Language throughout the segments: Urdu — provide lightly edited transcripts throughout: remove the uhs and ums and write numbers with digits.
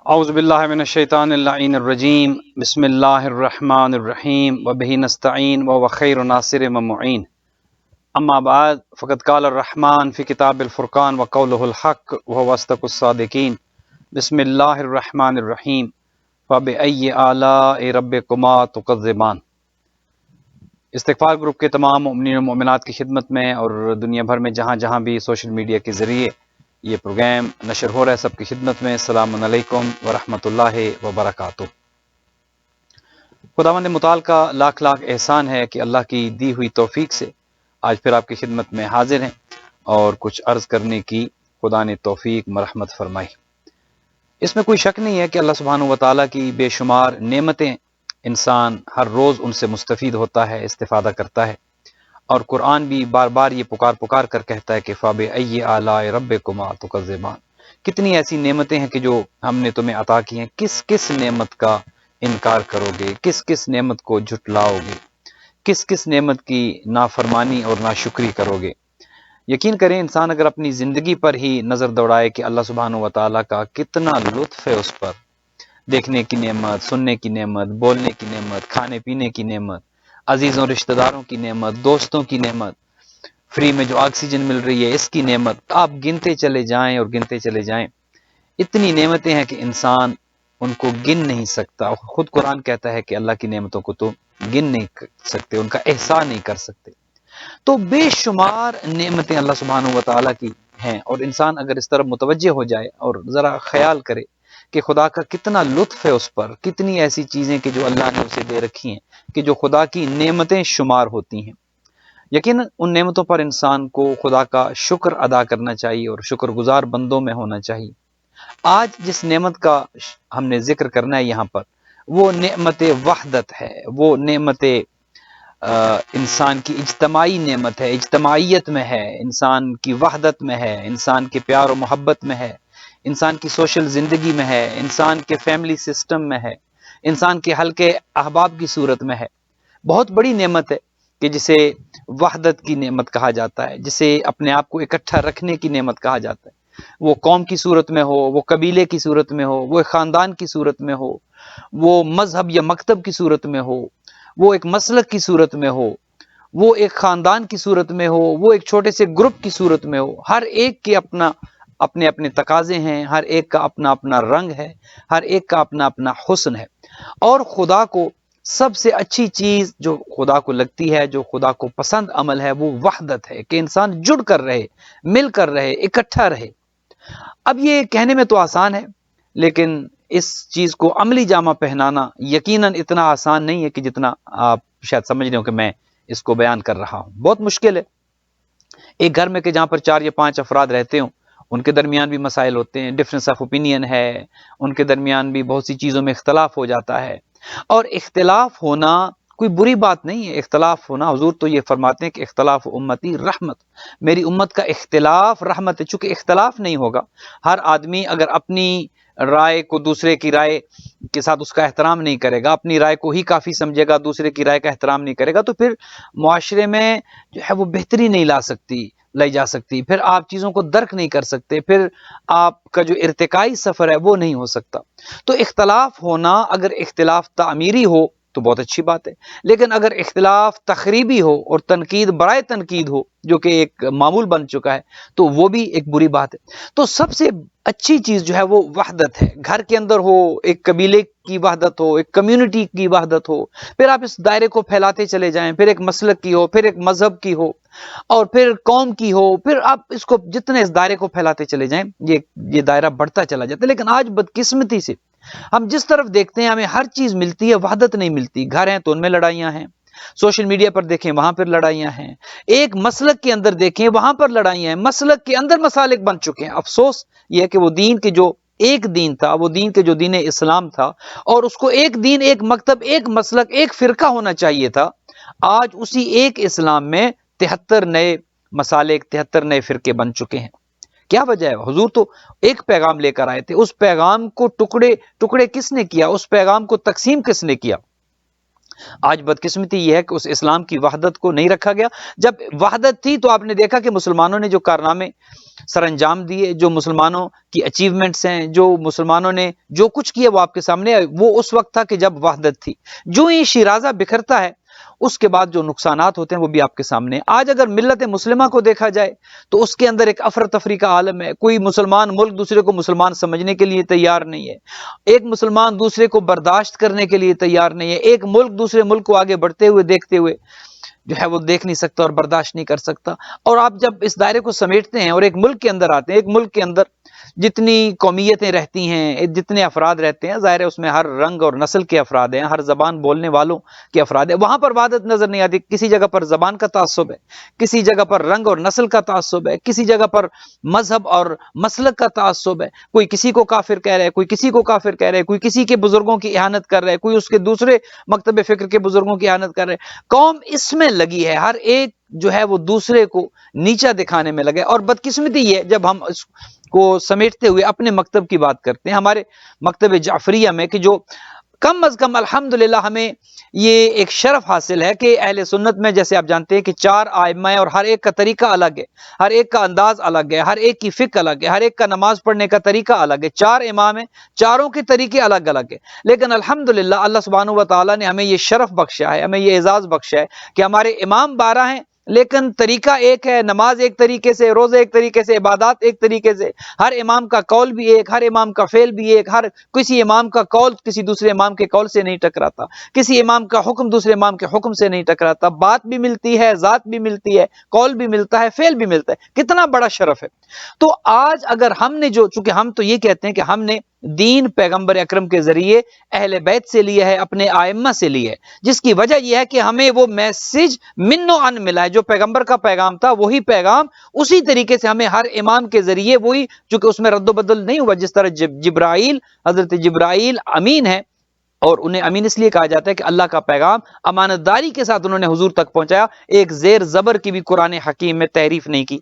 اعوذ باللہ من الشیطان اللعین الرجیم بسم اللہ الرحمن الرحیم وبہ نستعین وهو خیر ناصر ومعین اما بعد فقد قال الرحمن فی کتاب الفرقان وقولہ الحق وهو اصدق الصادقین بسم اللہ الرحمن الرحیم فبأی آلاء ربکما تکذبان۔ استغفار گروپ کے تمام مومنین و مومنات کی خدمت میں اور دنیا بھر میں جہاں جہاں بھی سوشل میڈیا کے ذریعے یہ پروگرام نشر ہو رہا ہے، سب کی خدمت میں السلام علیکم ورحمۃ اللہ وبرکاتہ۔ خداوند متعال کا لاکھ لاکھ احسان ہے کہ اللہ کی دی ہوئی توفیق سے آج پھر آپ کی خدمت میں حاضر ہیں اور کچھ عرض کرنے کی خدا نے توفیق مرحمت فرمائی۔ اس میں کوئی شک نہیں ہے کہ اللہ سبحانہ و تعالیٰ کی بے شمار نعمتیں، انسان ہر روز ان سے مستفید ہوتا ہے، استفادہ کرتا ہے، اور قرآن بھی بار بار یہ پکار کر کہتا ہے کہ فَبِأَيِّ آلَاءِ رَبِّكُمَا تُكَذِّبَانِ۔ کتنی ایسی نعمتیں ہیں کہ جو ہم نے تمہیں عطا کی ہیں، کس کس نعمت کا انکار کرو گے، کس کس نعمت کو جھٹلاؤ گے، کس کس نعمت کی نافرمانی اور ناشکری کرو گے۔ یقین کریں انسان اگر اپنی زندگی پر ہی نظر دوڑائے کہ اللہ سبحانہ و تعالیٰ کا کتنا لطف ہے اس پر، دیکھنے کی نعمت، سننے کی نعمت، بولنے کی نعمت، کھانے پینے کی نعمت، عزیزوں رشتہ داروں کی نعمت، دوستوں کی نعمت، فری میں جو آکسیجن مل رہی ہے اس کی نعمت، آپ گنتے چلے جائیں اور گنتے چلے جائیں۔ اتنی نعمتیں ہیں کہ انسان ان کو گن نہیں سکتا۔ خود قرآن کہتا ہے کہ اللہ کی نعمتوں کو تو گن نہیں سکتے، ان کا احسان نہیں کر سکتے۔ تو بے شمار نعمتیں اللہ سبحانہ و تعالیٰ کی ہیں، اور انسان اگر اس طرف متوجہ ہو جائے اور ذرا خیال کرے کہ خدا کا کتنا لطف ہے اس پر، کتنی ایسی چیزیں کہ جو اللہ نے اسے دے رکھی ہیں کہ جو خدا کی نعمتیں شمار ہوتی ہیں، یقیناً ان نعمتوں پر انسان کو خدا کا شکر ادا کرنا چاہیے اور شکر گزار بندوں میں ہونا چاہیے۔ آج جس نعمت کا ہم نے ذکر کرنا ہے یہاں پر، وہ نعمت وحدت ہے، وہ نعمت انسان کی اجتماعی نعمت ہے، اجتماعیت میں ہے، انسان کی وحدت میں ہے، انسان کے پیار و محبت میں ہے، انسان کی سوشل زندگی میں ہے، انسان کے فیملی سسٹم میں ہے، انسان کے حلقے احباب کی صورت میں ہے۔ بہت بڑی نعمت ہے کہ جسے وحدت کی نعمت کہا جاتا ہے، جسے اپنے آپ کو اکٹھا رکھنے کی نعمت کہا جاتا ہے۔ وہ قوم کی صورت میں ہو، وہ قبیلے کی صورت میں ہو، وہ ایک خاندان کی صورت میں ہو، وہ مذہب یا مکتب کی صورت میں ہو، وہ ایک مسلک کی صورت میں ہو، وہ ایک خاندان کی صورت میں ہو، وہ ایک چھوٹے سے گروپ کی صورت میں ہو۔ ہر ایک کے اپنے اپنے تقاضے ہیں، ہر ایک کا اپنا اپنا رنگ ہے، ہر ایک کا اپنا اپنا حسن ہے۔ اور خدا کو سب سے اچھی چیز جو خدا کو لگتی ہے، جو خدا کو پسند عمل ہے، وہ وحدت ہے، کہ انسان جڑ کر رہے، مل کر رہے، اکٹھا رہے۔ اب یہ کہنے میں تو آسان ہے، لیکن اس چیز کو عملی جامہ پہنانا یقیناً اتنا آسان نہیں ہے کہ جتنا آپ شاید سمجھ رہے ہو کہ میں اس کو بیان کر رہا ہوں۔ بہت مشکل ہے۔ ایک گھر میں کہ جہاں پر 4 یا 5 افراد رہتے ہوں، ان کے درمیان بھی مسائل ہوتے ہیں، ڈفرینس آف اوپینین ہے، ان کے درمیان بھی بہت سی چیزوں میں اختلاف ہو جاتا ہے، اور اختلاف ہونا کوئی بری بات نہیں ہے۔ اختلاف ہونا، حضور تو یہ فرماتے ہیں کہ اختلاف امتی رحمت، میری امت کا اختلاف رحمت ہے۔ چونکہ اختلاف نہیں ہوگا، ہر آدمی اگر اپنی رائے کو دوسرے کی رائے کے ساتھ اس کا احترام نہیں کرے گا، اپنی رائے کو ہی کافی سمجھے گا، دوسرے کی رائے کا احترام نہیں کرے گا، تو پھر معاشرے میں جو ہے وہ بہتری نہیں لائی جا سکتی، پھر آپ چیزوں کو درک نہیں کر سکتے، پھر آپ کا جو ارتقائی سفر ہے وہ نہیں ہو سکتا۔ تو اختلاف ہونا، اگر اختلاف تعمیری ہو تو بہت اچھی بات ہے، لیکن اگر اختلاف تخریبی ہو اور تنقید برائے تنقید ہو، جو کہ ایک معمول بن چکا ہے، تو وہ بھی ایک بری بات ہے۔ تو سب سے اچھی چیز جو ہے وہ وحدت ہے۔ گھر کے اندر ہو، ایک قبیلے کی وحدت ہو، ایک کمیونٹی کی وحدت ہو، پھر آپ اس دائرے کو پھیلاتے چلے جائیں، پھر ایک مسلک کی ہو، پھر ایک مذہب کی ہو، اور پھر قوم کی ہو، پھر آپ اس کو جتنے اس دائرے کو پھیلاتے چلے جائیں، یہ دائرہ بڑھتا چلا جاتا ہے۔ لیکن آج بدقسمتی سے ہم جس طرف دیکھتے ہیں ہمیں ہر چیز ملتی ہے، وحدت نہیں ملتی۔ گھر ہیں تو ان میں لڑائیاں ہیں، سوشل میڈیا پر دیکھیں وہاں پر لڑائیاں ہیں، ایک مسلک کے اندر دیکھیں وہاں پر لڑائیاں ہیں، مسلک کے اندر مسالک بن چکے ہیں۔ افسوس یہ ہے کہ وہ دین کے جو ایک دین تھا، وہ دین کے جو دین اسلام تھا، اور اس کو ایک دین، ایک مکتب، ایک مسلک، ایک فرقہ ہونا چاہیے تھا، آج اسی ایک اسلام میں 73 نئے مسالک، 73 نئے فرقے بن چکے ہیں۔ کیا وجہ ہے؟ حضور تو ایک پیغام لے کر آئے تھے، اس پیغام کو ٹکڑے کس نے کیا؟ اس پیغام کو تقسیم کس نے کیا؟ آج بدقسمتی یہ ہے کہ اس اسلام کی وحدت کو نہیں رکھا گیا۔ جب وحدت تھی تو آپ نے دیکھا کہ مسلمانوں نے جو کارنامے سر انجام دیے، جو مسلمانوں کی اچیومنٹس ہیں، جو مسلمانوں نے جو کچھ کیا وہ آپ کے سامنے ہے۔ وہ اس وقت تھا کہ جب وحدت تھی۔ جو یہ شیرازہ بکھرتا ہے اس کے بعد جو نقصانات ہوتے ہیں وہ بھی آپ کے سامنے ہیں۔ آج اگر ملت مسلمہ کو دیکھا جائے تو اس کے اندر ایک افرتفری کا عالم ہے۔ کوئی مسلمان ملک دوسرے کو مسلمان سمجھنے کے لیے تیار نہیں ہے، ایک مسلمان دوسرے کو برداشت کرنے کے لیے تیار نہیں ہے، ایک ملک دوسرے ملک کو آگے بڑھتے ہوئے دیکھتے ہوئے جو ہے وہ دیکھ نہیں سکتا اور برداشت نہیں کر سکتا۔ اور آپ جب اس دائرے کو سمیٹتے ہیں اور ایک ملک کے اندر آتے ہیں، ایک ملک کے اندر جتنی قومیتیں رہتی ہیں، جتنے افراد رہتے ہیں، ظاہر ہے اس میں ہر رنگ اور نسل کے افراد ہیں، ہر زبان بولنے والوں کے افراد ہیں، وہاں پر وحدت نظر نہیں آتی۔ کسی جگہ پر زبان کا تعصب ہے، کسی جگہ پر رنگ اور نسل کا تعصب ہے، کسی جگہ پر مذہب اور مسلک کا تعصب ہے، کوئی کسی کو کافر کہہ رہا ہے، کوئی کسی کو کافر کہہ رہا ہے، کوئی کسی کے بزرگوں کی اہانت کر رہا ہے، کوئی اس کے دوسرے مکتب فکر کے بزرگوں کی اہانت کر رہے ہیں۔ قوم اس میں لگی ہے، ہر ایک جو ہے وہ دوسرے کو نیچا دکھانے میں لگے۔ اور بدقسمتی یہ جب ہم اس کو سمیٹتے ہوئے اپنے مکتب کی بات کرتے ہیں، ہمارے مکتب جعفریہ میں، کہ جو کم از کم الحمدللہ ہمیں یہ ایک شرف حاصل ہے کہ اہل سنت میں جیسے آپ جانتے ہیں کہ 4 ائمہ ہیں اور ہر ایک کا طریقہ الگ ہے، ہر ایک کا انداز الگ ہے، ہر ایک کی فقہ الگ ہے، ہر ایک کا نماز پڑھنے کا طریقہ الگ ہے۔ 4 امام ہیں، چاروں کے طریقے الگ الگ ہیں، لیکن الحمدللہ اللہ سبحانہ و تعالیٰ نے ہمیں یہ شرف بخشا ہے، ہمیں یہ اعزاز بخشا ہے کہ ہمارے امام 12 ہیں لیکن طریقہ ایک ہے، نماز ایک طریقے سے، روزے ایک طریقے سے، عبادات ایک طریقے سے، ہر امام کا قول بھی ایک، ہر امام کا فعل بھی ایک، ہر کسی امام کا قول کسی دوسرے امام کے قول سے نہیں ٹکراتا، کسی امام کا حکم دوسرے امام کے حکم سے نہیں ٹکراتا، بات بھی ملتی ہے، ذات بھی ملتی ہے، قول بھی ملتا ہے، فعل بھی ملتا ہے۔ کتنا بڑا شرف ہے۔ تو آج اگر ہم نے چونکہ ہم تو یہ کہتے ہیں کہ ہم نے دین پیغمبر اکرم کے ذریعے اہل بیت سے لیا ہے، اپنے ائمہ سے لیا ہے، جس کی وجہ یہ ہے کہ ہمیں وہ میسج من و عن ملا ہے، جو پیغمبر کا پیغام تھا وہی پیغام اسی طریقے سے ہمیں ہر امام کے ذریعے وہی، چونکہ اس میں رد و بدل نہیں ہوا، جس طرح حضرت جبرائیل امین ہے، اور انہیں امین اس لیے کہا جاتا ہے کہ اللہ کا پیغام امانت داری کے ساتھ انہوں نے حضور تک پہنچایا، ایک زیر زبر کی بھی قرآن حکیم میں تعریف نہیں کی۔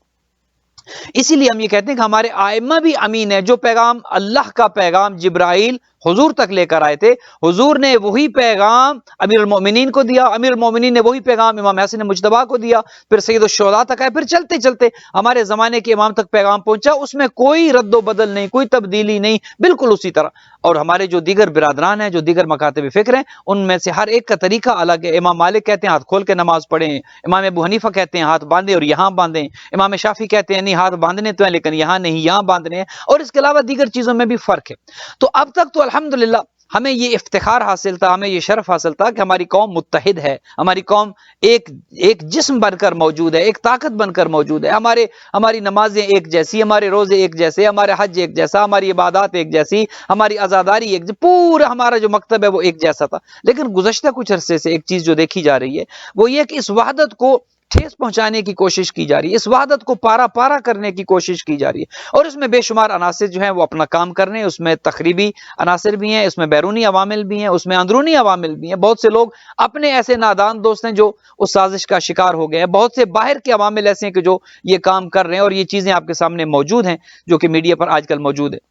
اسی لیے ہم یہ کہتے ہیں کہ ہمارے ائمہ بھی امین ہے، جو پیغام اللہ کا پیغام جبرائیل حضور تک لے کر آئے تھے، حضور نے وہی پیغام امیر المومنین کو دیا، امیر المومنین نے وہی پیغام امام حسن مجتبیٰ کو دیا، پھر سید الشہداء تک آئے، پھر چلتے چلتے ہمارے زمانے کے امام تک پیغام پہنچا، اس میں کوئی رد و بدل نہیں، کوئی تبدیلی نہیں، بالکل اسی طرح۔ اور ہمارے جو دیگر برادران ہیں، جو دیگر مکاتب فکر ہیں، ان میں سے ہر ایک کا طریقہ الگ ہے۔ امام مالک کہتے ہیں ہاتھ کھول کے نماز پڑھیں، امام ابو حنیفہ کہتے ہیں ہاتھ باندھیں اور یہاں باندھیں، امام شافعی کہتے ہیں نہیں ہاتھ باندھنے تو ہیں لیکن یہاں نہیں، یہاں باندھنے ہیں، اور اس کے علاوہ دیگر چیزوں میں بھی فرق ہے۔ تو اب تک تو الحمدللہ ہمیں یہ افتخار حاصل تھا، ہمیں یہ شرف حاصل تھا کہ ہماری قوم متحد ہے، ہماری قوم ایک جسم بن کر موجود ہے، ایک طاقت بن کر موجود ہے، ہماری نمازیں ایک جیسی، ہمارے روزے ایک جیسے، ہمارے حج ایک جیسا، ہماری عبادات ایک جیسی، ہماری عزاداری ایک جیسی، پورا ہمارا جو مکتب ہے وہ ایک جیسا تھا۔ لیکن گزشتہ کچھ عرصے سے ایک چیز جو دیکھی جا رہی ہے وہ یہ کہ اس وحدت کو ٹھیس پہنچانے کی کوشش کی جا رہی ہے، اس وحدت کو پارا پارا کرنے کی کوشش کی جا رہی ہے، اور اس میں بے شمار عناصر جو ہیں وہ اپنا کام کر رہے ہیں، اس میں تخریبی عناصر بھی ہیں، اس میں بیرونی عوامل بھی ہیں، اس میں اندرونی عوامل بھی ہیں، بہت سے لوگ اپنے ایسے نادان دوست ہیں جو اس سازش کا شکار ہو گئے ہیں، بہت سے باہر کے عوامل ایسے ہیں کہ جو یہ کام کر رہے ہیں، اور یہ چیزیں آپ کے سامنے موجود ہیں جو کہ میڈیا پر آج کل موجود ہے۔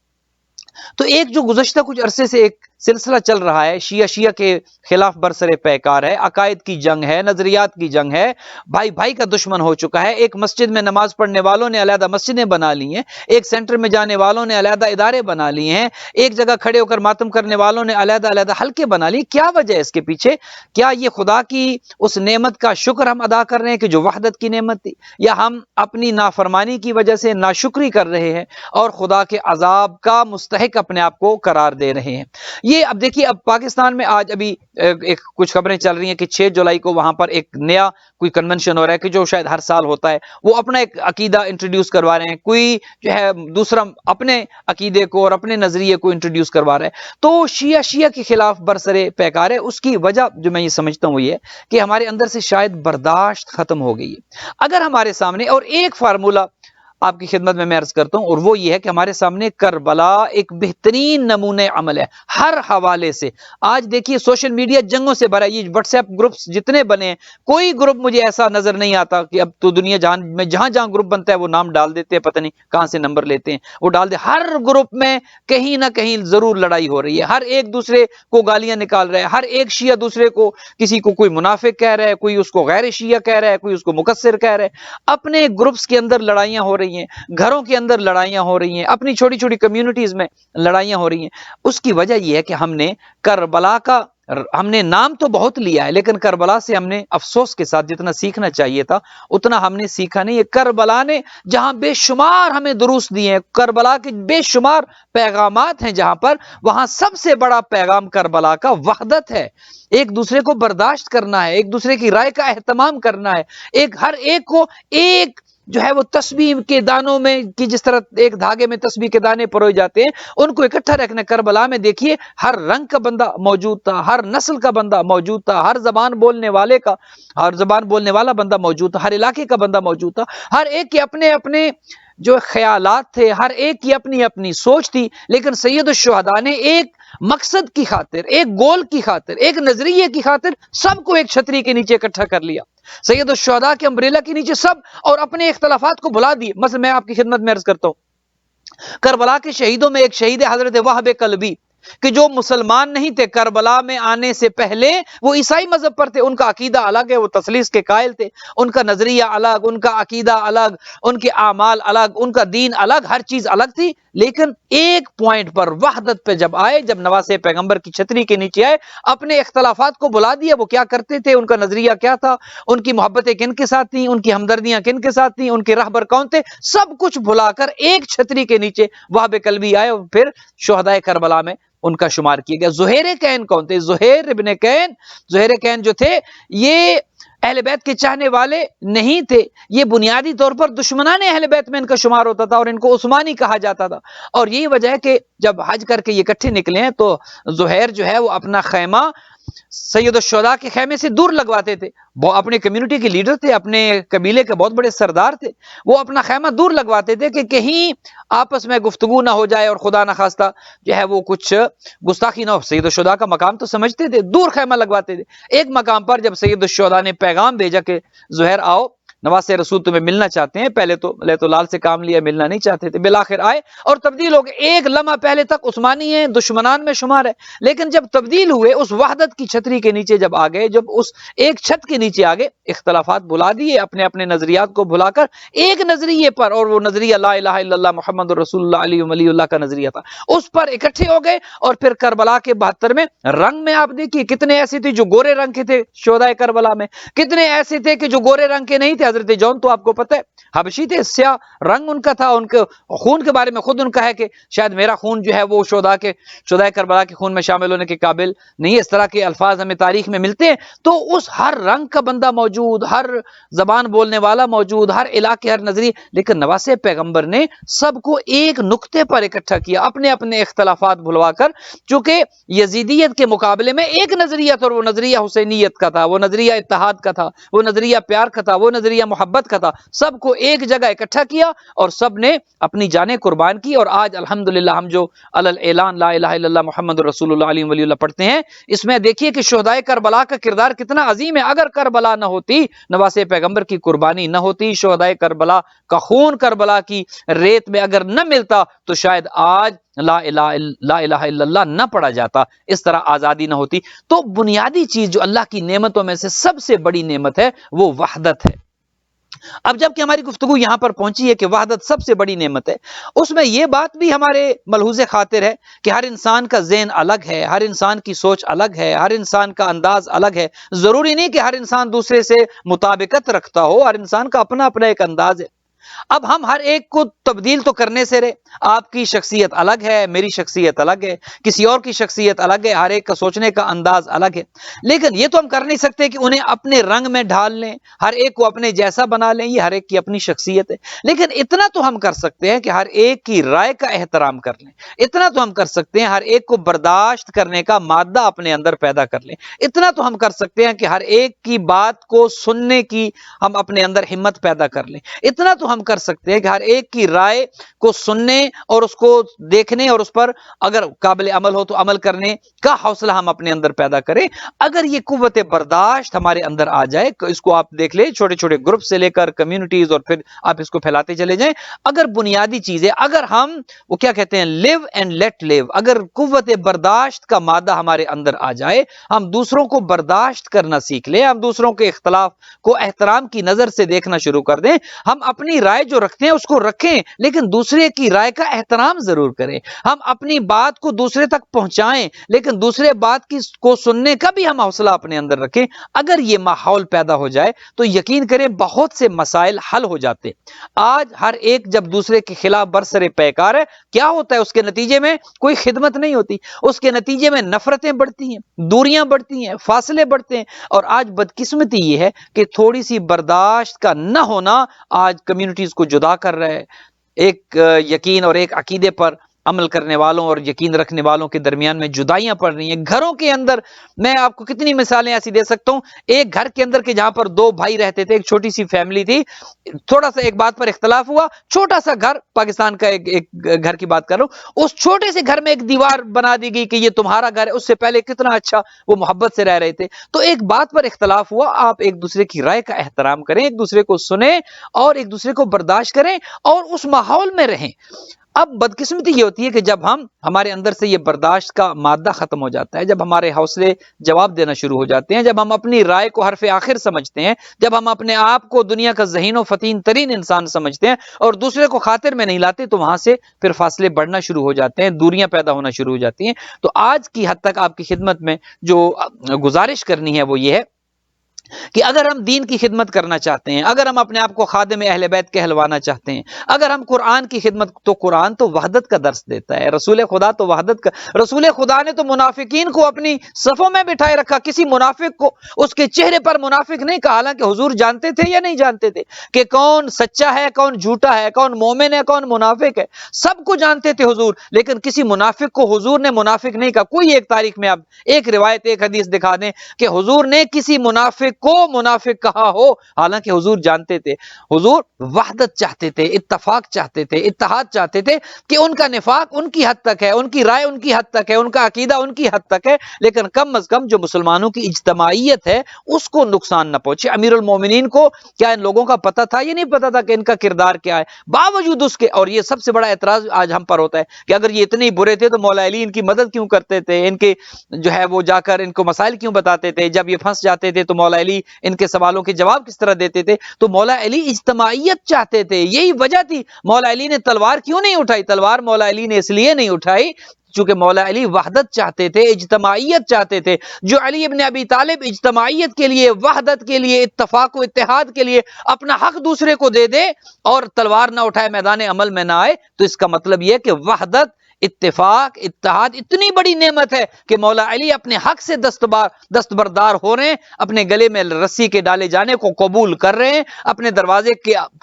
تو ایک جو گزشتہ کچھ عرصے سے ایک سلسلہ چل رہا ہے، شیعہ کے خلاف برسر پیکار ہے، عقائد کی جنگ ہے، نظریات کی جنگ ہے، بھائی بھائی کا دشمن ہو چکا ہے، ایک مسجد میں نماز پڑھنے والوں نے علیحدہ مسجدیں بنا لی ہیں، ایک سینٹر میں جانے والوں نے علیحدہ ادارے بنا لیے ہیں، ایک جگہ کھڑے ہو کر ماتم کرنے والوں نے علیحدہ علیحدہ حلقے بنا لی۔ کیا وجہ ہے اس کے پیچھے؟ کیا یہ خدا کی اس نعمت کا شکر ہم ادا کر رہے ہیں کہ جو وحدت کی نعمت تھی، یا ہم اپنی نافرمانی کی وجہ سے ناشکری کر رہے ہیں اور خدا کے عذاب کا مستحق اپنے آپ کو قرار دے رہے ہیں؟ یہ اب دیکھیے، اب پاکستان میں آج ابھی کچھ خبریں چل رہی ہیں کہ 6 جولائی کو وہاں پر ایک نیا کوئی کنونشن ہو رہا ہے کہ جو شاید ہر سال ہوتا ہے، وہ اپنا ایک عقیدہ انٹروڈیوس کروا رہے ہیں، کوئی جو ہے دوسرا اپنے عقیدے کو اور اپنے نظریے کو انٹروڈیوس کروا رہا ہے۔ تو شیعہ کے خلاف برسرے پیکار ہے۔ اس کی وجہ جو میں یہ سمجھتا ہوں وہ یہ کہ ہمارے اندر سے شاید برداشت ختم ہو گئی ہے۔ اگر ہمارے سامنے اور ایک فارمولہ آپ کی خدمت میں عرض کرتا ہوں، اور وہ یہ ہے کہ ہمارے سامنے کربلا ایک بہترین نمونہ عمل ہے ہر حوالے سے۔ آج دیکھیے سوشل میڈیا جنگوں سے بھرا ہے، یہ واٹس ایپ گروپس جتنے بنے ہیں، کوئی گروپ مجھے ایسا نظر نہیں آتا کہ اب تو دنیا جہان میں جہاں جہاں گروپ بنتا ہے وہ نام ڈال دیتے ہیں، پتہ نہیں کہاں سے نمبر لیتے ہیں، وہ ڈال دے۔ ہر گروپ میں کہیں نہ کہیں ضرور لڑائی ہو رہی ہے، ہر ایک دوسرے کو گالیاں نکال رہا ہے، ہر ایک شیعہ دوسرے کو کسی کو کوئی منافق کہہ رہا ہے، کوئی اس کو غیر شیعہ کہہ رہا ہے، کوئی اس کو مکثر کہہ رہا ہے، اپنے گروپس کے اندر لڑائیاں ہو رہی رہی ہیں، گھروں کے اندر لڑائیاں ہو رہی ہیں، اپنی چھوٹی چھوٹی کمیونٹیز میں لڑائیاں ہو رہی ہیں، اس کی وجہ یہ ہے کہ ہم نے کربلا کا ہم نے نام تو بہت لیا ہے، لیکن کربلا سے ہم نے افسوس کے ساتھ جتنا سیکھنا چاہیے تھا اتنا ہم نے سیکھا نہیں ہے۔ کربلا نے جہاں بے شمار ہمیں دروس دیے ہیں، کربلا کے بے شمار پیغامات ہیں جہاں پر، وہاں سب سے بڑا پیغام کربلا کا وحدت ہے، ایک دوسرے کو برداشت کرنا ہے، ایک دوسرے کی رائے کا اہتمام کرنا ہے، ہر ایک کو ایک جو ہے وہ تسبیح کے دانوں میں کہ جس طرح ایک دھاگے میں تسبیح کے دانے پروئے جاتے ہیں ان کو اکٹھا رکھنا۔ کربلا میں دیکھیے ہر رنگ کا بندہ موجود تھا، ہر نسل کا بندہ موجود تھا، ہر زبان بولنے والا بندہ موجود تھا، ہر علاقے کا بندہ موجود تھا، ہر ایک کے اپنے اپنے جو خیالات تھے، ہر ایک کی اپنی اپنی سوچ تھی، لیکن سید الشہداء نے ایک مقصد کی خاطر، ایک گول کی خاطر، ایک نظریے کی خاطر سب کو ایک چھتری کے نیچے اکٹھا کر لیا، سید الشہداء کے امبریلا کے نیچے سب، اور اپنے اختلافات کو بھلا دیے۔ مثلا میں آپ کی خدمت میں عرض کرتا ہوں، کربلا کے شہیدوں میں ایک شہید ہے حضرت وہب کلبی، کہ جو مسلمان نہیں تھے، کربلا میں آنے سے پہلے وہ عیسائی مذہب پر تھے، ان کا عقیدہ الگ ہے، وہ تثلیث کے قائل تھے، ان کا نظریہ الگ، ان کا عقیدہ الگ، ان کے اعمال الگ، ان کا دین الگ، ہر چیز الگ تھی، لیکن ایک پوائنٹ پر وحدت پہ جب آئے، جب نواسے پیغمبر کی چھتری کے نیچے آئے، اپنے اختلافات کو بلا دیا، وہ کیا کرتے تھے، ان کا نظریہ کیا تھا، ان کی محبتیں کن کے ساتھ تھیں، ان کی ہمدردیاں کن کے ساتھ تھیں، ان کے رہبر کون تھے، سب کچھ بھلا کر ایک چھتری کے نیچے وہب کلبی آئے، اور پھر شہدائے کربلا میں ان کا شمار کیا گیا۔ زہیر کین کون تھے؟ زہیر ابن کین، زہیر کین جو تھے یہ اہل بیت کے چاہنے والے نہیں تھے، یہ بنیادی طور پر دشمنان اہل بیت میں ان کا شمار ہوتا تھا، اور ان کو عثمانی کہا جاتا تھا، اور یہی وجہ ہے کہ جب حج کر کے یہ اکٹھے نکلے ہیں تو زہیر جو ہے وہ اپنا خیمہ سید الشہداء کے خیمے سے دور لگواتے تھے، وہ اپنے کمیونٹی کے لیڈر تھے، اپنے قبیلے کے بہت بڑے سردار تھے، وہ اپنا خیمہ دور لگواتے تھے کہ کہیں آپس میں گفتگو نہ ہو جائے اور خدا نہ خواستہ جو ہے وہ کچھ گستاخی نہ ہو۔ سید الشہداء کا مقام تو سمجھتے تھے، دور خیمہ لگواتے تھے۔ ایک مقام پر جب سید الشہداء نے پیغام بھیجا کہ زہیر آؤ، نواسے رسول تمہیں ملنا چاہتے ہیں، پہلے تو لے تو لال سے کام لیا، ملنا نہیں چاہتے تھے، بالآخر آئے اور تبدیل ہو گئے۔ ایک لمحہ پہلے تک عثمانی ہیں، دشمنان میں شمار ہے، لیکن جب تبدیل ہوئے، اس وحدت کی چھتری کے نیچے جب آ گئے، جب اس ایک چھت کے نیچے آ گئے، اختلافات بھلا دیے، اپنے اپنے نظریات کو بھلا کر ایک نظریے پر، اور وہ نظریہ لا الہ الا اللہ محمد رسول اللہ علی ولی اللہ کا نظریہ تھا، اس پر اکٹھے ہو گئے۔ اور پھر کربلا کے 72 میں رنگ میں آپ دیکھیے کتنے ایسے تھے جو گورے رنگ کے تھے شہدائے کربلا میں، کتنے ایسے تھے کہ جو گورے رنگ کے نہیں تھے۔ حضرت جون تو آپ کو پتہ ہے حبشی تھے، سیاہ رنگ ان کا تھا، ان کے خون کے بارے میں خود ان کا ہے کہ شاید میرا خون جو ہے وہ شہدائے کربلا کے خون میں شامل ہونے کے قابل نہیں ہے، اس طرح کے الفاظ ہمیں تاریخ میں ملتے ہیں۔ تو اس ہر رنگ کا بندہ موجود، ہر زبان بولنے والا موجود، ہر علاقے، ہر نظریے، لیکن نواسے پیغمبر نے سب کو ایک نقطے پر اکٹھا کیا، اپنے اپنے اختلافات بھلوا کر، چونکہ یزیدیت کے مقابلے میں ایک نظریہ تھا، اور وہ نظریہ حسینیت کا تھا، وہ نظریہ اتحاد کا تھا، وہ نظریہ پیار کا تھا، وہ نظریہ محبت کا تھا، سب کو ایک جگہ اکٹھا کیا اور سب نے اپنی جانیں قربان کی۔ اور آج الحمدللہ ہم جو اعلان لا الہ الا اللہ محمد رسول اللہ علیہ ولی اللہ پڑھتے ہیں، اس میں دیکھیے کہ شہدائے کربلا کا کردار کتنا عظیم ہے۔ اگر کربلا نہ ہوتی، نواسے پیغمبر کی قربانی نہ ہوتی، شہدائے کربلا کا خون کربلا کی ریت میں اگر نہ ملتا، تو شاید آج لا الہ الا اللہ نہ پڑھا جاتا، اس طرح آزادی نہ ہوتی۔ تو بنیادی چیز جو اللہ کی نعمتوں میں سے سب سے بڑی نعمت ہے وہ وحدت ہے۔ اب جب کہ ہماری گفتگو یہاں پر پہنچی ہے کہ وحدت سب سے بڑی نعمت ہے، اس میں یہ بات بھی ہمارے ملحوظ خاطر ہے کہ ہر انسان کا ذہن الگ ہے، ہر انسان کی سوچ الگ ہے، ہر انسان کا انداز الگ ہے، ضروری نہیں کہ ہر انسان دوسرے سے مطابقت رکھتا ہو، ہر انسان کا اپنا اپنا ایک انداز ہے۔ اب ہم ہر ایک کو تبدیل تو کرنے سے رہے، آپ کی شخصیت الگ ہے، میری شخصیت الگ ہے، کسی اور کی شخصیت الگ ہے، ہر ایک کا سوچنے کا انداز الگ ہے، لیکن یہ تو ہم کر نہیں سکتے کہ انہیں اپنے رنگ میں ڈھال لیں، ہر ایک کو اپنے جیسا بنا لیں، یہ ہر ایک کی اپنی شخصیت ہے۔ لیکن اتنا تو ہم کر سکتے ہیں کہ ہر ایک کی رائے کا احترام کر لیں، اتنا تو ہم کر سکتے ہیں ہر ایک کو برداشت کرنے کا مادہ اپنے اندر پیدا کر لیں، اتنا تو ہم کر سکتے ہیں کہ ہر ایک کی بات کو سننے کی ہم اپنے اندر ہمت پیدا کر لیں، اتنا تو ہم کر سکتے ہیں کہ ہر ایک کی رائے کو سننے اور اس کو دیکھنے اور اس پر اگر قابل عمل ہو تو عمل کرنے کا حوصلہ ہم اپنے اندر پیدا کریں۔ اگر یہ قوت برداشت ہمارے اندر آ جائے، اس کو آپ دیکھ لیں چھوٹے چھوٹے گروپ سے لے کر کمیونٹیز، اور پھر آپ اس کو پھیلاتے چلے جائیں، اگر بنیادی چیزیں، اگر ہم وہ کیا کہتے ہیں لیو اینڈ لیٹ لیو، اگر قوت برداشت کا مادہ ہمارے اندر آ جائے، ہم دوسروں کو برداشت کرنا سیکھ لیں، ہم دوسروں کے اختلاف کو احترام کی نظر سے دیکھنا شروع کر دیں، ہم اپنی رائے جو رکھتے ہیں اس کو رکھیں، لیکن دوسرے کی رائے کا احترام ضرور کریں۔ ہم اپنی بات کو دوسرے تک پہنچائیں، لیکن دوسرے بات کو سننے کا بھی ہم حوصلہ اپنے اندر رکھیں۔ اگر یہ ماحول پیدا ہو جائے تو یقین کریں بہت سے مسائل حل ہو جاتے۔ آج ہر ایک جب دوسرے کے خلاف برسر پیکار ہے، کیا ہوتا ہے؟ اس کے نتیجے میں کوئی خدمت نہیں ہوتی، اس کے نتیجے میں نفرتیں بڑھتی ہیں، دوریاں بڑھتی ہیں، فاصلے بڑھتے ہیں۔ اور آج بدقسمتی یہ ہے کہ تھوڑی سی برداشت کا نہ ہونا آج کمیونٹیز کو جدا کر رہا ہے۔ ایک یقین اور ایک عقیدے پر عمل کرنے والوں اور یقین رکھنے والوں کے درمیان میں جدائیاں پڑ رہی ہیں۔ گھروں کے اندر میں آپ کو کتنی مثالیں ایسی دے سکتا ہوں۔ ایک گھر کے اندر کہ جہاں پر دو بھائی رہتے تھے، ایک چھوٹی سی فیملی تھی، تھوڑا سا ایک بات پر اختلاف ہوا، چھوٹا سا گھر، پاکستان کا ایک گھر کی بات کر رہا ہوں، اس چھوٹے سے گھر میں ایک دیوار بنا دی گئی کہ یہ تمہارا گھر ہے۔ اس سے پہلے کتنا اچھا وہ محبت سے رہ رہے تھے۔ تو ایک بات پر اختلاف ہوا، آپ ایک دوسرے کی رائے کا احترام کریں، ایک دوسرے کو سنیں اور ایک دوسرے کو برداشت کریں اور اس ماحول میں رہیں۔ اب بدقسمتی یہ ہوتی ہے کہ جب ہمارے اندر سے یہ برداشت کا مادہ ختم ہو جاتا ہے، جب ہمارے حوصلے جواب دینا شروع ہو جاتے ہیں، جب ہم اپنی رائے کو حرف آخر سمجھتے ہیں، جب ہم اپنے آپ کو دنیا کا ذہین و فتین ترین انسان سمجھتے ہیں اور دوسرے کو خاطر میں نہیں لاتے، تو وہاں سے پھر فاصلے بڑھنا شروع ہو جاتے ہیں، دوریاں پیدا ہونا شروع ہو جاتی ہیں۔ تو آج کی حد تک آپ کی خدمت میں جو گزارش کرنی ہے وہ یہ ہے کہ اگر ہم دین کی خدمت کرنا چاہتے ہیں، اگر ہم اپنے آپ کو خادم اہل بیت کہلوانا چاہتے ہیں، اگر ہم قرآن کی خدمت، تو قرآن تو وحدت کا درس دیتا ہے، رسول خدا تو وحدت کا، رسول خدا نے تو منافقین کو اپنی صفوں میں بٹھائے رکھا، کسی منافق کو اس کے چہرے پر منافق نہیں کہا، حالانکہ حضور جانتے تھے یا نہیں جانتے تھے کہ کون سچا ہے، کون جھوٹا ہے، کون مومن ہے، کون منافق ہے، سب کو جانتے تھے حضور، لیکن کسی منافق کو حضور نے منافق نہیں کہا۔ کوئی ایک تاریخ میں آپ ایک روایت، ایک حدیث دکھا دیں کہ حضور نے کسی منافق کو منافق کہا ہو، حالانکہ حضور جانتے تھے۔ حضور وحدت چاہتے تھے، اتفاق چاہتے تھے، اتحاد چاہتے تھے کہ ان کا نفاق ان کی حد تک ہے، ان کی رائے ان کی حد تک ہے، ان کا عقیدہ ان کی حد تک ہے، لیکن کم از کم جو مسلمانوں کی اجتماعیت ہے اس کو نقصان نہ پہنچے۔ امیر المومنین کو کیا ان لوگوں کا پتہ تھا؟ یہ نہیں پتہ تھا کہ ان کا کردار کیا ہے، باوجود اس کے، اور یہ سب سے بڑا اعتراض آج ہم پر ہوتا ہے کہ اگر یہ اتنے برے تھے تو مولا علی ان کی مدد کیوں کرتے تھے، ان کے جو ہے وہ جا کر ان کو مسائل کیوں بتاتے تھے، جب یہ پھنس جاتے تھے تو مولا علی ان کے سوالوں کے جواب کس طرح دیتے تھے؟ تو مولا علی اجتماعیت چاہتے تھے، یہی وجہ تھی۔ مولا علی نے تلوار کیوں نہیں اٹھائی؟ تلوار مولا علی نے اس لیے نہیں اٹھائی چونکہ مولا علی وحدت چاہتے تھے، اجتماعیت چاہتے تھے۔ جو علی ابن ابی طالب اجتماعیت کے لیے، وحدت کے لیے، اتفاق و اتحاد کے لیے اپنا حق دوسرے کو دے دے اور تلوار نہ اٹھائے، میدان عمل میں نہ آئے، تو اس کا مطلب یہ کہ وحدت، اتفاق، اتحاد اتنی بڑی نعمت ہے کہ مولا علی اپنے حق سے دستبردار ہو رہے ہیں، اپنے گلے میں رسی کے ڈالے جانے کو قبول کر رہے ہیں، اپنے دروازے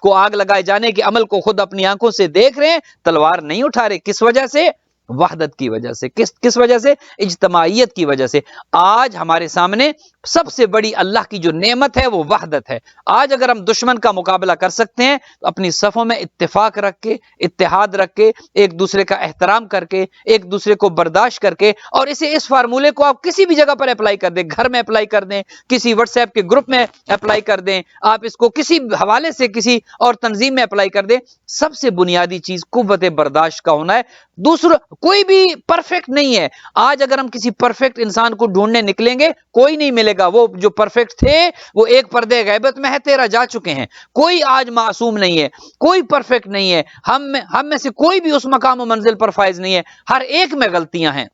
کو آگ لگائے جانے کے عمل کو خود اپنی آنکھوں سے دیکھ رہے ہیں، تلوار نہیں اٹھا رہے۔ کس وجہ سے؟ وحدت کی وجہ سے۔ کس وجہ سے؟ اجتماعیت کی وجہ سے۔ آج ہمارے سامنے سب سے بڑی اللہ کی جو نعمت ہے وہ وحدت ہے۔ آج اگر ہم دشمن کا مقابلہ کر سکتے ہیں تو اپنی صفوں میں اتفاق رکھ کے، اتحاد رکھ کے، ایک دوسرے کا احترام کر کے، ایک دوسرے کو برداشت کر کے، اور اس فارمولے کو آپ کسی بھی جگہ پر اپلائی کر دیں، گھر میں اپلائی کر دیں، کسی واٹس ایپ کے گروپ میں اپلائی کر دیں، آپ اس کو کسی حوالے سے کسی اور تنظیم میں اپلائی کر دیں، سب سے بنیادی چیز قوت برداشت کا ہونا ہے۔ دوسرا کوئی بھی پرفیکٹ نہیں ہے۔ آج اگر ہم کسی پرفیکٹ انسان کو ڈھونڈنے نکلیں گے کوئی نہیں ملے گا، وہ جو پرفیکٹ تھے وہ ایک پردے غیبت میں ہے، تیرا جا چکے ہیں۔ کوئی آج معصوم نہیں ہے، کوئی پرفیکٹ نہیں ہے، ہم میں سے کوئی بھی اس مقام و منزل پر فائز نہیں ہے، ہر ایک میں غلطیاں ہیں۔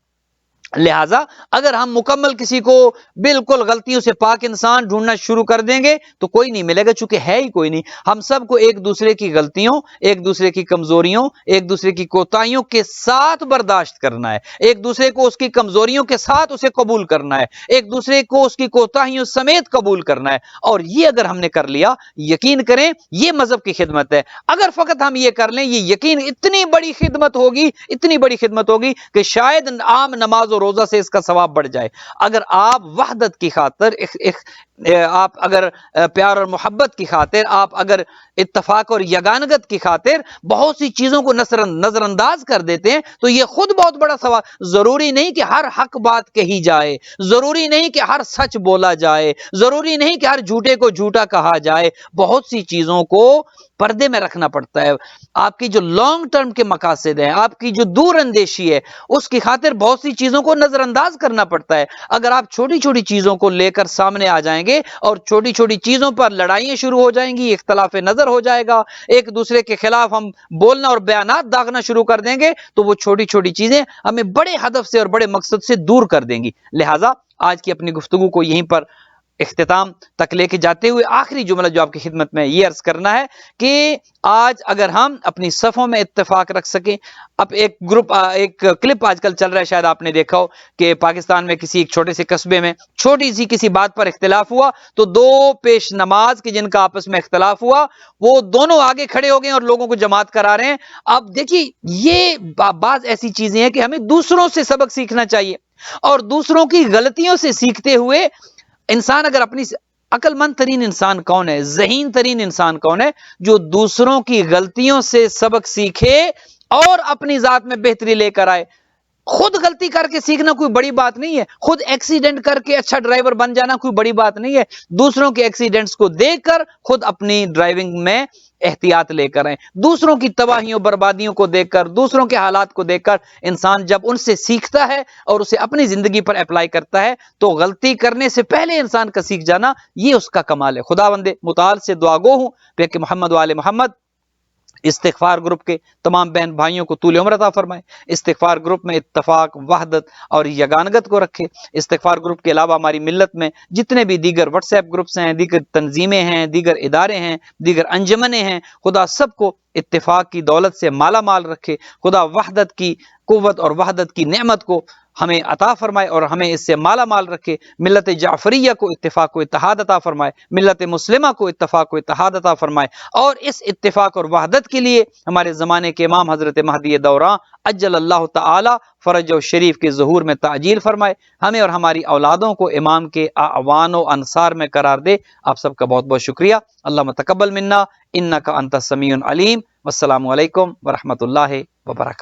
لہٰذا اگر ہم مکمل کسی کو بالکل غلطیوں سے پاک انسان ڈھونڈنا شروع کر دیں گے تو کوئی نہیں ملے گا، چونکہ ہے ہی کوئی نہیں۔ ہم سب کو ایک دوسرے کی غلطیوں، ایک دوسرے کی کمزوریوں، ایک دوسرے کی کوتاہیوں کے ساتھ برداشت کرنا ہے، ایک دوسرے کو اس کی کمزوریوں کے ساتھ اسے قبول کرنا ہے، ایک دوسرے کو اس کی کوتاہیوں سمیت قبول کرنا ہے۔ اور یہ اگر ہم نے کر لیا، یقین کریں یہ مذہب کی خدمت ہے۔ اگر فقط ہم یہ کر لیں، یہ یقین اتنی بڑی خدمت ہوگی، اتنی بڑی خدمت ہوگی کہ شاید عام نماز و روزہ سے اس کا ثواب بڑھ جائے۔ اگر آپ وحدت کی خاطر، آپ اگر پیار اور محبت کی خاطر، آپ اگر اتفاق اور یگانگت کی خاطر بہت سی چیزوں کو نظر انداز کر دیتے ہیں تو یہ خود بہت بڑا ثواب۔ ضروری نہیں کہ ہر حق بات کہی جائے، ضروری نہیں کہ ہر سچ بولا جائے، ضروری نہیں کہ ہر جھوٹے کو جھوٹا کہا جائے، بہت سی چیزوں کو پردے میں رکھنا پڑتا ہے۔ آپ کی جو لانگ ٹرم کے مقاصد ہیں، آپ کی جو دور اندیشی ہے، اس کی خاطر بہت سی چیزوں کو نظر انداز کرنا پڑتا ہے۔ اگر آپ چھوٹی چھوٹی چیزوں کو لے کر سامنے آ جائیں گے گے اور چھوٹی چھوٹی چیزوں پر لڑائیاں شروع ہو جائیں گی، اختلاف نظر ہو جائے گا، ایک دوسرے کے خلاف ہم بولنا اور بیانات داغنا شروع کر دیں گے، تو وہ چھوٹی چھوٹی چیزیں ہمیں بڑے ہدف سے اور بڑے مقصد سے دور کر دیں گی۔ لہٰذا آج کی اپنی گفتگو کو یہیں پر اختتام تک لے کے جاتے ہوئے آخری جملہ جو آپ کی خدمت میں یہ عرض کرنا ہے کہ آج اگر ہم اپنی صفوں میں اتفاق رکھ سکیں، اب ایک کلپ آج کل چل رہا ہے، شاید آپ نے دیکھا ہو کہ پاکستان میں کسی ایک چھوٹے سے قصبے میں چھوٹی سی کسی بات پر اختلاف ہوا تو دو پیش نماز کے جن کا آپس میں اختلاف ہوا وہ دونوں آگے کھڑے ہو گئے اور لوگوں کو جماعت کرا رہے ہیں۔ اب دیکھیے یہ بعض ایسی چیزیں ہیں کہ ہمیں دوسروں سے سبق سیکھنا چاہیے اور دوسروں کی غلطیوں سے سیکھتے ہوئے انسان اگر اپنی عقل مند ترین انسان کون ہے، ذہین ترین انسان کون ہے؟ جو دوسروں کی غلطیوں سے سبق سیکھے اور اپنی ذات میں بہتری لے کر آئے۔ خود غلطی کر کے سیکھنا کوئی بڑی بات نہیں ہے، خود ایکسیڈنٹ کر کے اچھا ڈرائیور بن جانا کوئی بڑی بات نہیں ہے، دوسروں کے ایکسیڈنٹس کو دیکھ کر خود اپنی ڈرائیونگ میں احتیاط لے کر آئیں، دوسروں کی تباہیوں بربادیوں کو دیکھ کر، دوسروں کے حالات کو دیکھ کر انسان جب ان سے سیکھتا ہے اور اسے اپنی زندگی پر اپلائی کرتا ہے تو غلطی کرنے سے پہلے انسان کا سیکھ جانا یہ اس کا کمال ہے۔ خداوند متعال سے دعا گو ہوں کہ محمد و آل محمد استغفار گروپ کے تمام بہن بھائیوں کو طول عمر عطا فرمائے، استغفار گروپ میں اتفاق، وحدت اور یگانگت کو رکھے۔ استغفار گروپ کے علاوہ ہماری ملت میں جتنے بھی دیگر واٹس ایپ گروپس ہیں، دیگر تنظیمیں ہیں، دیگر ادارے ہیں، دیگر انجمنیں ہیں، خدا سب کو اتفاق کی دولت سے مالا مال رکھے۔ خدا وحدت کی قوت اور وحدت کی نعمت کو ہمیں عطا فرمائے اور ہمیں اس سے مالا مال رکھے۔ ملت جعفریہ کو اتفاق و اتحاد عطا فرمائے، ملت مسلمہ کو اتفاق و اتحاد عطا فرمائے، اور اس اتفاق اور وحدت کے لیے ہمارے زمانے کے امام حضرت مہدی دوراں عجل اللہ تعالی فرج و شریف کے ظہور میں تعجیل فرمائے، ہمیں اور ہماری اولادوں کو امام کے اعوان و انصار میں قرار دے۔ آپ سب کا بہت بہت شکریہ۔ اللہم تقبل منا انک انت السمیع العلیم۔ والسلام علیکم ورحمۃ اللہ وبرکاتہ۔